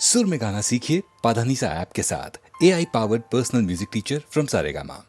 सुर में गाना सीखिए पाधानीसा ऐप के साथ। AI powered personal music teacher from Saregama.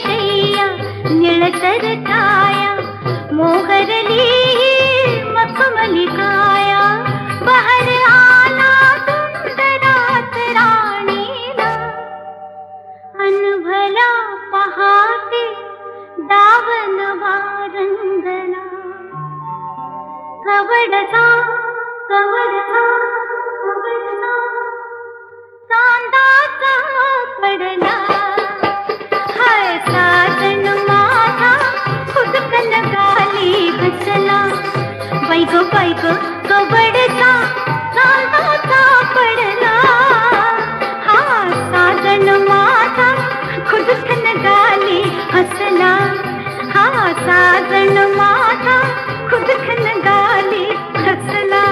शय्या निळसर छाया मोहरली मखमली काया बहर आला सुंदरात राणीला अनभला पहाटे दावन वारंगला कवडता कवडता कवडता चांदाचा पडला हाय साजन माझा खुदकन गाली बसला बायको बायको कवडता चांदाचा पडला हा साजन माझा खुदकन गाली हसला हा साजन माझा खुदकन गाली हसला.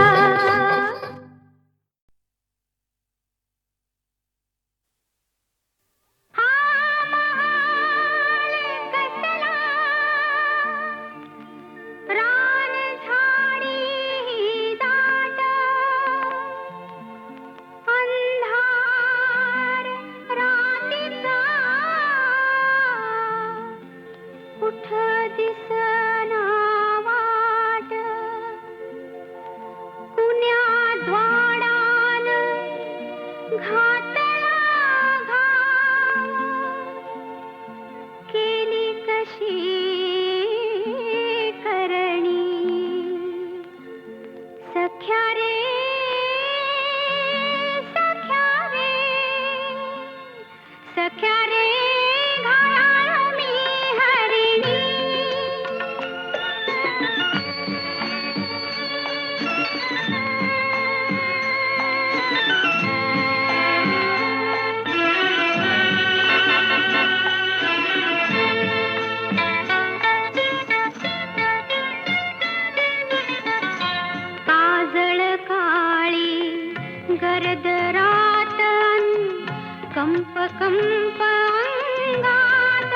कंप कंप अंगात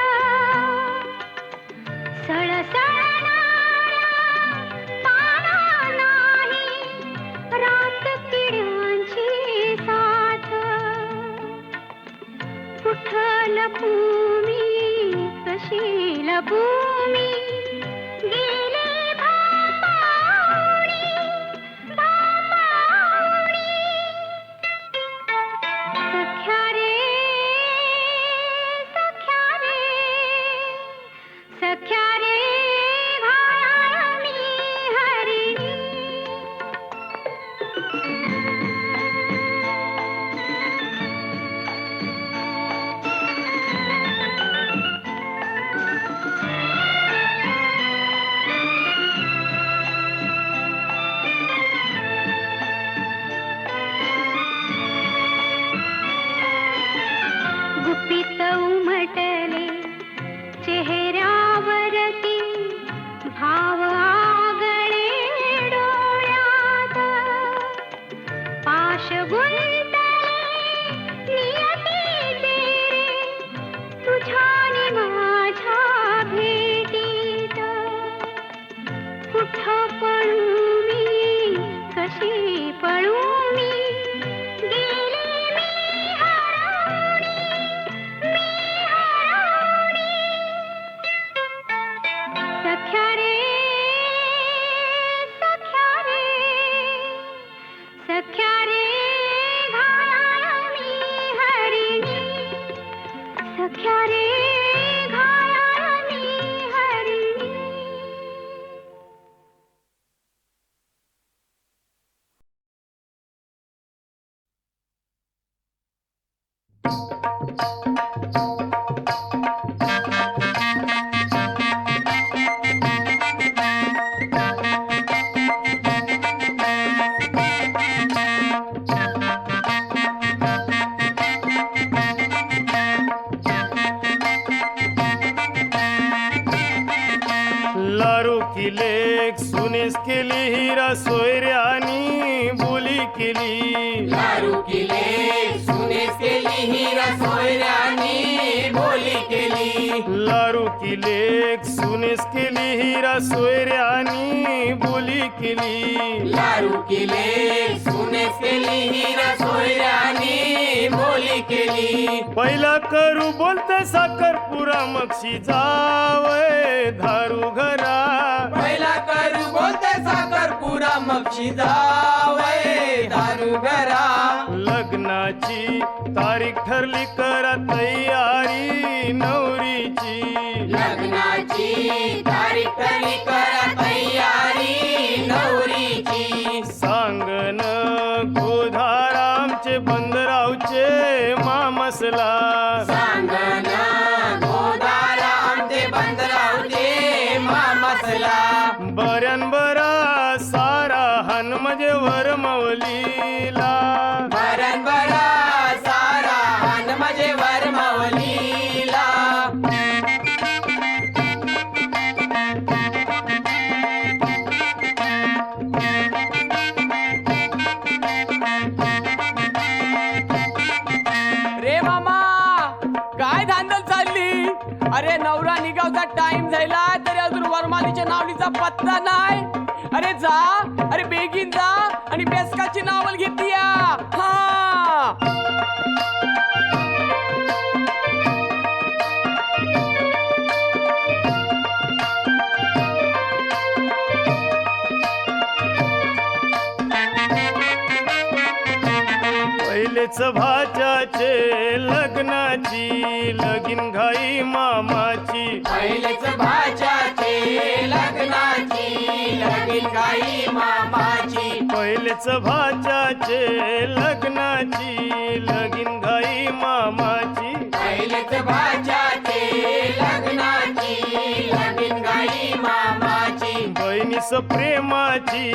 सळसळणाऱ्या पाना नाही रात किड्यांची साथ कुठं लपू मी कशी लपू मी गेली भापावणी भापावणी सख्या रे सख्या रे सख्या रे घाया मी हरिणी गुपित उमटले चेहऱ्यावरती भाव आगळे डोळ्यात पाश गुंतले नियतीचे तुझ्या नि माझ्या भेटीत कुठं पळू मी कशी पळू मी गेली मी हरवणी सख्या रे सख्या रे सख्या रे घाया मी हरिणी सख्या रे घाया मी हरिणी. लारू किले सुनेस केली हिरा सोयऱ्यानी बोली केली लारू किले सुनेस केली हिरा सोयऱ्यानी बोली केली लारू किले सुनेस केली हिरा सोयऱ्यानी बोली केली लारू किले सुनेस केली हिरा सोयऱ्यानी बोली केली पहिला करू बोलते साखरपुरा मक्षी जावय धारू घरा. पहिला करू बोलते साखरपुरा मग शिजावय दारू घरा. लग्नाची तारीख ठरली करा तयारी नवरीची. लग्नाची तारीख ठरली करा तयारी नवरीची. सांगन गोधारामचे बंदरावचे मामसला. सांगना गोदारा आमचे बंदरावचे मामसला. बऱ्यान बरा सारा हन म्हणजे वरमवलीला. बरन बरा सारा हन म्हणजे वरमवलीला. रे मामा काय धांदल चालली? अरे नवरा निघावचा टाइम झाला तरी अजून वरमालीच्या नावलीचा पत्ता नाही. अरे जा, अरे बेगीन जा आणि बेसकाची नावल घेतली हा. पहिलेच भाच्याचे लग्नाची लगीन घाई मामाची. पहिलेच भाच्याचे लग्नाची लगीन गाई मामाची. पहिलेच भाच्याचे लग्नाची लगीन घाई मामाची. पहिलेच भाच्याचे लग्नाची लगीन गाई मामाची. बहिणीस प्रेमाची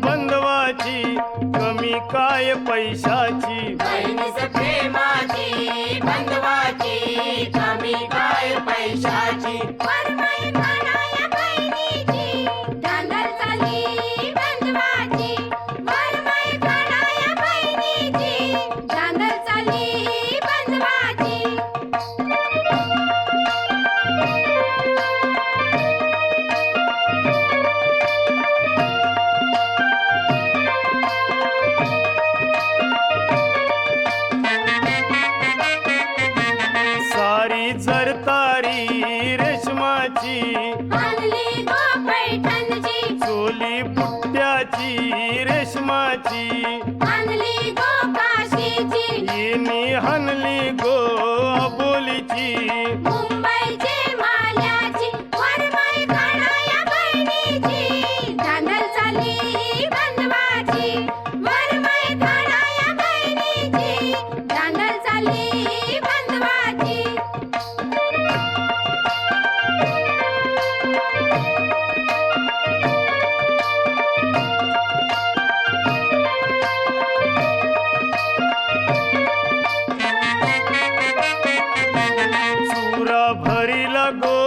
बंधवाची कमी काय पैशाची. बहिणीस प्रेमाची बंधवाची कमी काय पैशाची. वरमाई म्हणाया बहिणीची, धांदल चालली बंधवाची. वरमाई म्हणाया बहिणीची, धांदल चालली बंधवाची. सारी जरतारी रेशमाची आणली गो पैठणची, चोली बुट्ट्याची रेशमाची. आणली गो काशीची, येणी हनली गो अबोलीची. मुंबईची माल्याची. वरमाई म्हणाया बहिणीची, धांदल चालली बंधवाची. वरमाई म्हणाया बहिणीची, धांदल चालली बंधवाची. चुरा भरीला गो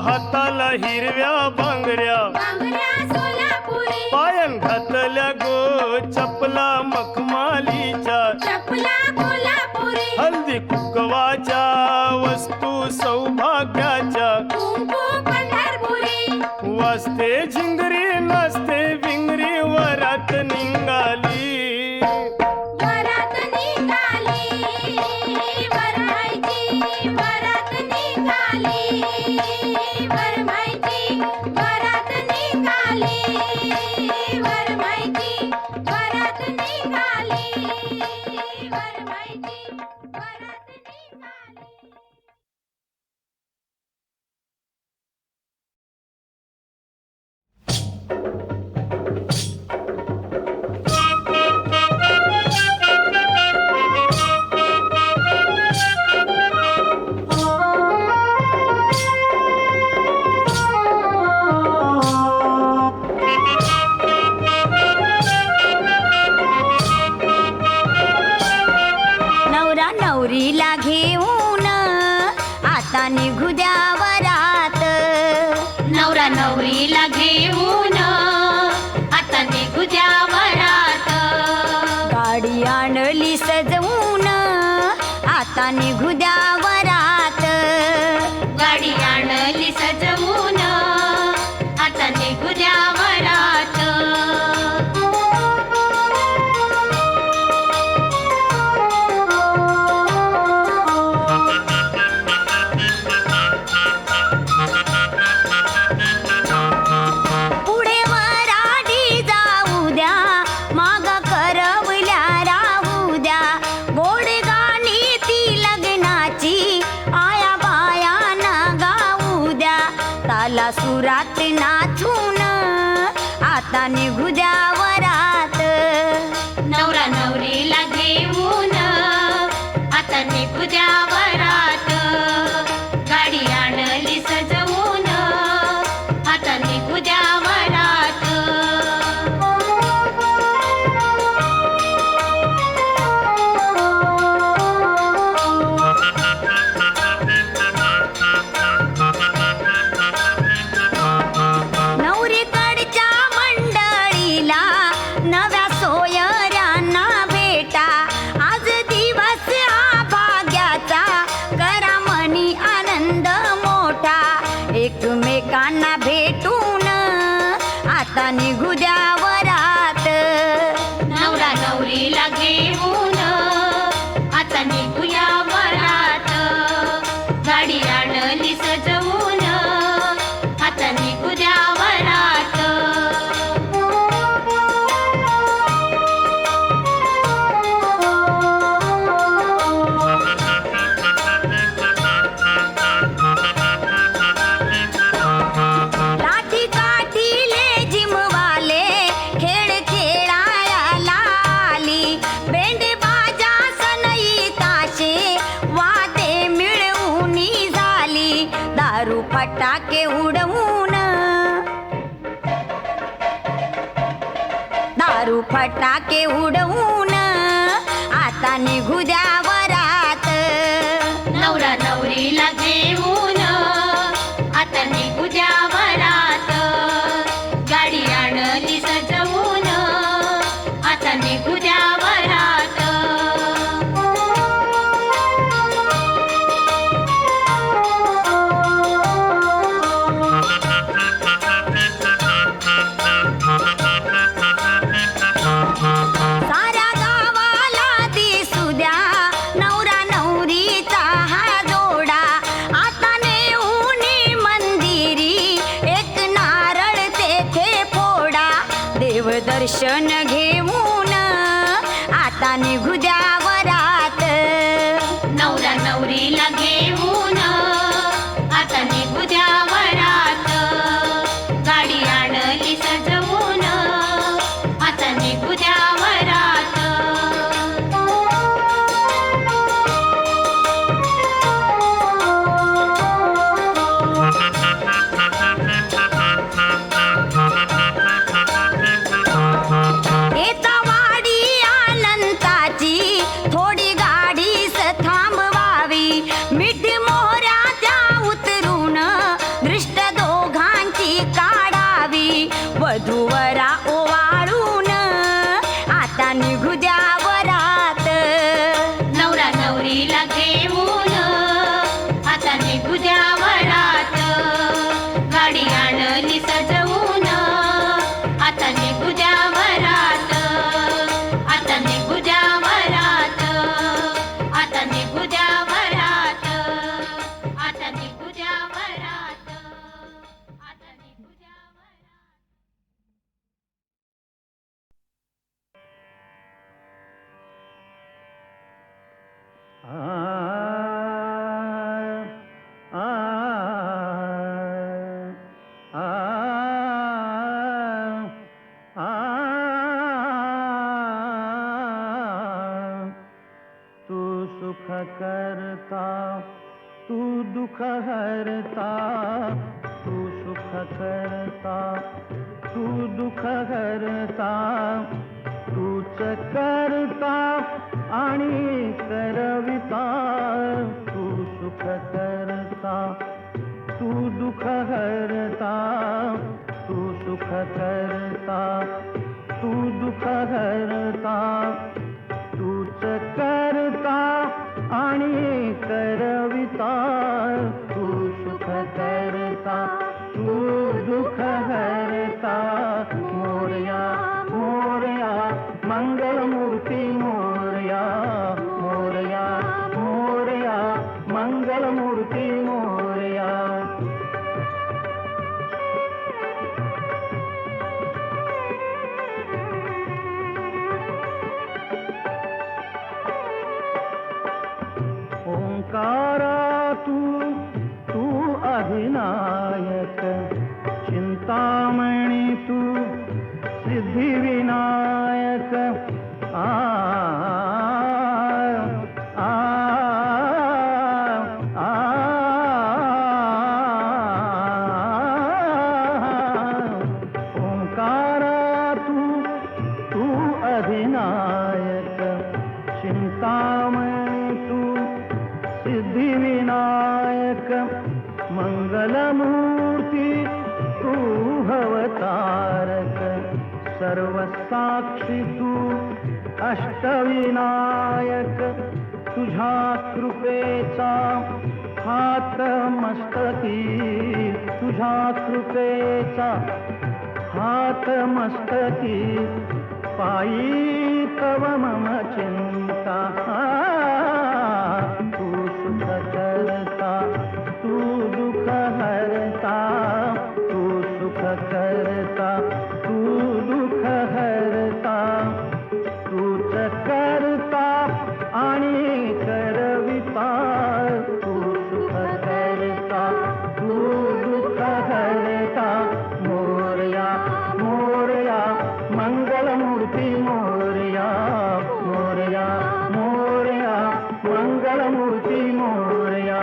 हाताला हिरव्या बांगड्या. बांगड्या सोलापुरी, पायन घातल्या गो चपला मखमालीच्या. चपला कोल्हापुरी, हल्दी कुकवाच्या वस्तू सौभाग्याच्या. कुंकू पंढरपुरी. वाजते झिंगरी नाचते विंगरी वरात निघाली. वरात निघाली, वरमाईची वरात निघाली. वरमाईची वरात निघाली. वरमाईची वरात निघाली. वरमाईची वरात निघाली. नवरा नवरीला घेऊन आता निघू द्या वरात. नवरा नवरीला घेऊन आता निघू द्या वरात. गाडी आणली सजवून आता निघू द्या वरात. गाडी आणली सजवून आता निघू द्या वरात. आला सुरात नाचून आता निघू द्या वरात. नवरा नवरीला घेऊन आता निघू द्या वरात. गाडी आणली सजवून आता निघू द्या वरात. नवरीकडच्या मंडळीला नव्या सोयऱ्यांना भेटा. आज दिवस हा भाग्याचा करा मनी आनंद मोठा. एकमेकांना भेटून आता निघू द्या वरात. नवरा नवरीला घेऊन आता निघूया वरात. गाडी आणली सजवून आता निघू द्या वरात. लाठी काठीले जिमवाले खेळ खेळायला आली. बेंड बाजा सनई ताशे वाते मिळवून झाली. दारू फटाके उडवून दारू फटाके उडवून आता निघू द्या वरात. नवरा नवरीला घेऊन आता निघू द्या वरात. गाडी आणली सजवून आता निघू द्या वरात. साऱ्या गावाला दिसू द्या नवरा नवरीचा हा जोडा. आता नेऊन मंदिरी एक नारळ तेथे फोडा. देवदर्शन घेऊन आता निघू द्या वरात. नवरा नवरीला घेऊन आता निघू द्या वरात. गाडी आणली सजवून आता निघू द्या वरात. येता वाडी अनंताची थोडी गाडीस थांबवावी. मीठ मोहऱ्याच्या उतरून दृष्ट दोघांची काढावी. वधूवरा ओवाळून आता निघू द्या वरात. नवरा नवरीला घेऊन आता निघू द्या वरात. गाडी आणली सजवून आता निघू द्या वरात. आता निघू द्या वरात. आता निघू द्या वरात. आता निघू द्या वरात. आता निघू द्या वरात. तू सुख करता तू दुख हरता. तू सुख करता तू दुख हरता. तूच करता आणि करविता. तू सुख करता तू दुख हरता. तू सुख करता तू दुख हरता. तूच करता आणि करविता. तू सुख करता तू दुख हरता. मोरया मोरया मंगलमूर्ती मोरया. मोरया मोरया मंगलमूर्ती मोरया. ओंकारा तू सकलमूर्ती तू भवतारक सर्व साक्षी तू अष्टविनायक तुझ्या कृपेचा हात मस्तकी तुझ्या कृपेचा हात मस्तकी पायी तव मम चिंता तू सुख करता तू दुःख हरता तू सुख करता तू दुःख हरता तूच करता आणि करविता तू सुख करता तू दुःख हरता मोरया मोरया मंगलमूर्ती मोरया मोरया मोरया मंगलमूर्ती मोरया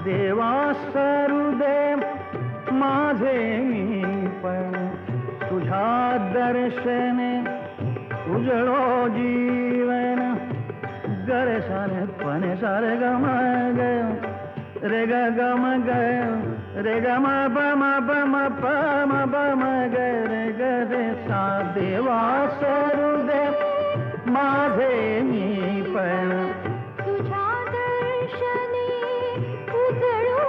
देवा सरुदेव माझे मी पण तुझ्या दर्शने उजळो जीवन गरे सारे पणे सारे गम ग रे ग गम ग रे ग म प म प म प म प म ग रे ग रे सा देवा सरुदेव माझे मी पण तुझ्या दर्शनी उजळो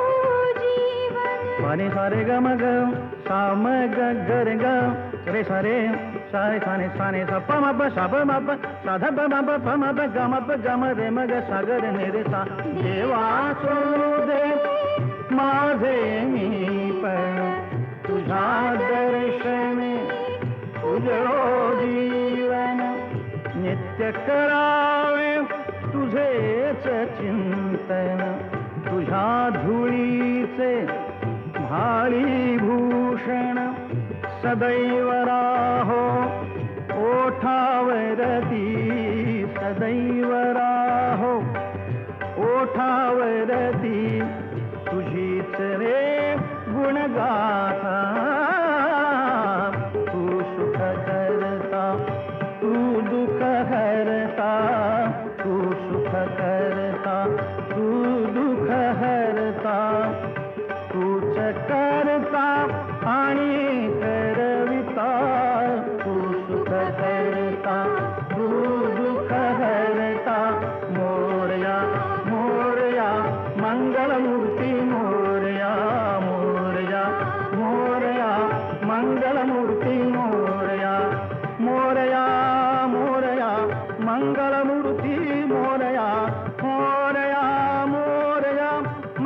जीवन पाणी सारे ग म ग सा म ग ग रे ग रे सारे सारे साने साने सा प म प सा प म प सा ध प म प प म प ग म प ग म रे म ग सा ग रे ने रे सा देवा सरुदेव माझे मी पण तुझ्या दर्शने उजळो जीवन नित्य करावे तुझेच चिंतन तुझ्या धुळीचे भाळी भूषण सदैव राहो ओठावरती सदैव राहो ओठावरती तुझीच रे गुणगाथा तू सुख करता तू दुःख हरता तू सुख करता तू दुःख हरता तूच करता आणि करविता तू सुख करता तू दुःख हरता मोरया मोरया मंगलमूर्ती मोरया मोरया मोरया मंगलमूर्ती मोरया मोरया मोरया मंगलमूर्ती मोरया मोरया मोरया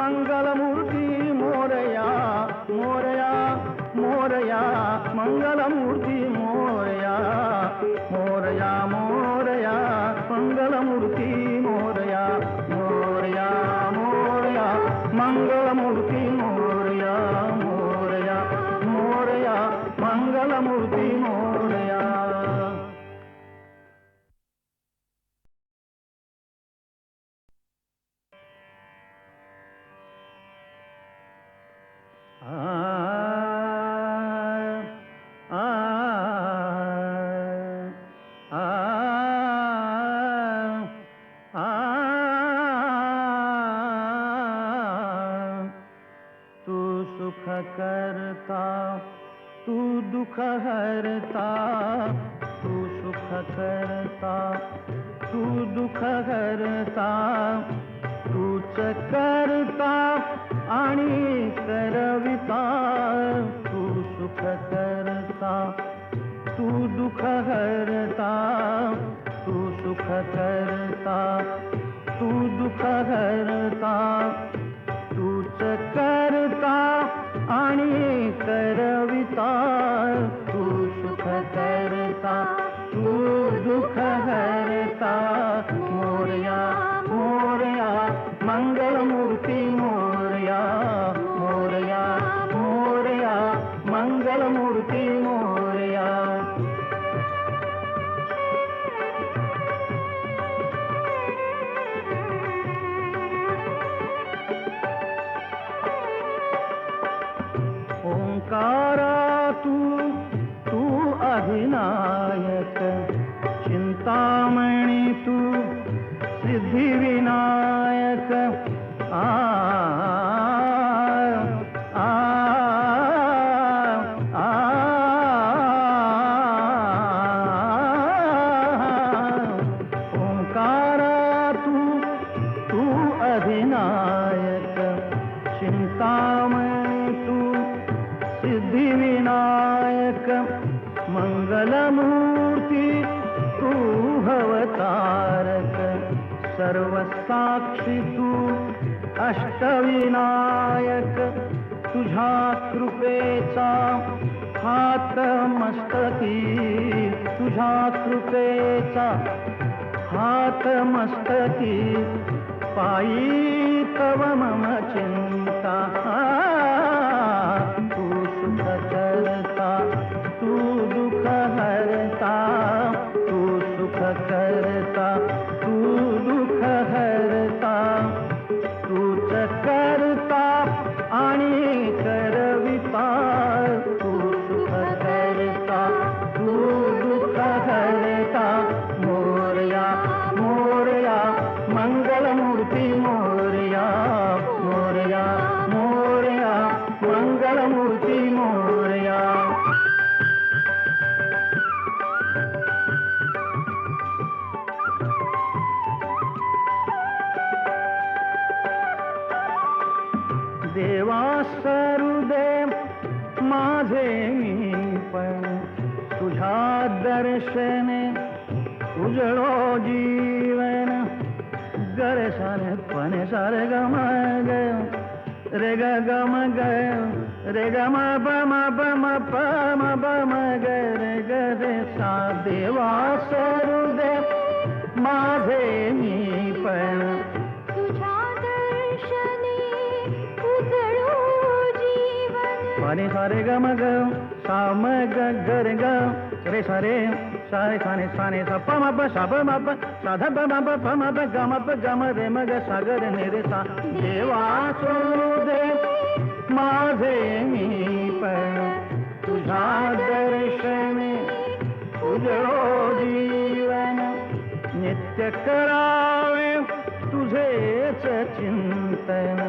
मंगलमूर्ती मोरया मोरया मोरया मंगलमूर्ती मोरया मोरया मोरया मंगलमूर्ती मोरया मोरया मोरया मंगलमूर्ती मोरया मोरया मोरया मंगलमूर्ती मोरया तू सुख करता तू दुःख हरता तू सुख करता तू दुःख हरता तूच करता आणि करविता तू सुख करता तू दुःख हरता तू सुख करता तू दुःख हरता तूच करता आणि करविता तू सुख करता तू दुःख हरता मोरया मोरया मंगलमूर्ती मोरया मोरया मोरया मंगलमूर्ती मोरया ओंकारा तू अधिनायक चिंतामणी तू सिद्धिविनायक आ आ आ ओंकारा तू अधिनायक चिंतामणी तू सिद्धिविनायक मंगलमूर्ती तू भवतारक सर्वसाक्षी तू अष्टविनायक तुझ्या कृपेचा हात मस्तकी तुझ्या कृपेचा हात मस्तकी पायी तव मम चिंता तू सुख करता तू दुःख हरता तू सुख करता तू दुःख हरता तूच करता आणि करविता तू सुख करता तू दुःख हरता मोरया मोरया मंगलमूर्ती मोरया मोरया मोरया मंगलमूर्ती मोरया देवा सरुदेव माझे मी पण तुझ्या दर्शने उजळो जीवन गरे सारे पणे सारे गम ग रे ग गम ग रे ग म प म प म प म प म ग रे ग रे सा देवा सरुदेव माझे मी पण तुझ्या दर्शने उजळो जीवन पाणी सारे ग म ग सा म ग ग रे ग रे सारे सारे साने साने सा प म प सा प म प सा ध प म प प म प ग म प ग म रे म ग सा ग रे ने रे सा देवा सरुदेव माझे मी पण तुझ्या दर्शने उजळो जीवन नित्य करावे तुझेच चिंतन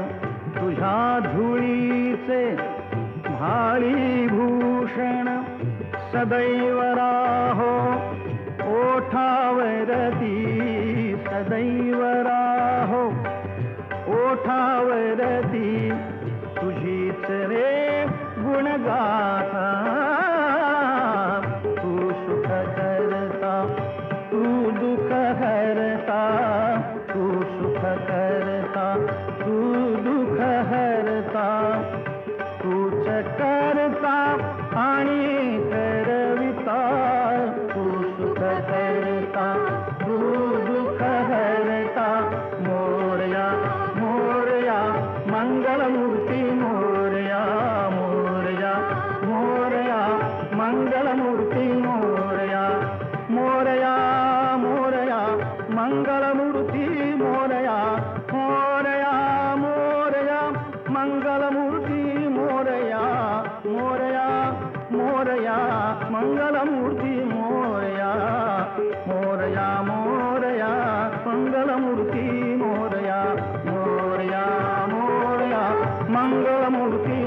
तुझ्या धुळीचे भाळी भूषण सदैव राहो ओठावरती सदैव राहो ओठावरती तुझीच रे गुणगाथा तू सुख करता तू दुःख हरता तू सुख करता तू दुःख हरता तूच करता आणि करविता तू सुख करता तू दुःख हरता मोरया मोरया मंगलमूर्ती मोरया मोरया मोरया मंगलमूर्ती मोरया मोरया मोरया मंगलमूर्ती मोरया मोरया मोरया मंगलमूर्ती मोरया मोरया मोरया मंगलमूर्ती मोरया मोरया मोरया मंगलमूर्ती मोरया मोरया मोरया मंगलमूर्ती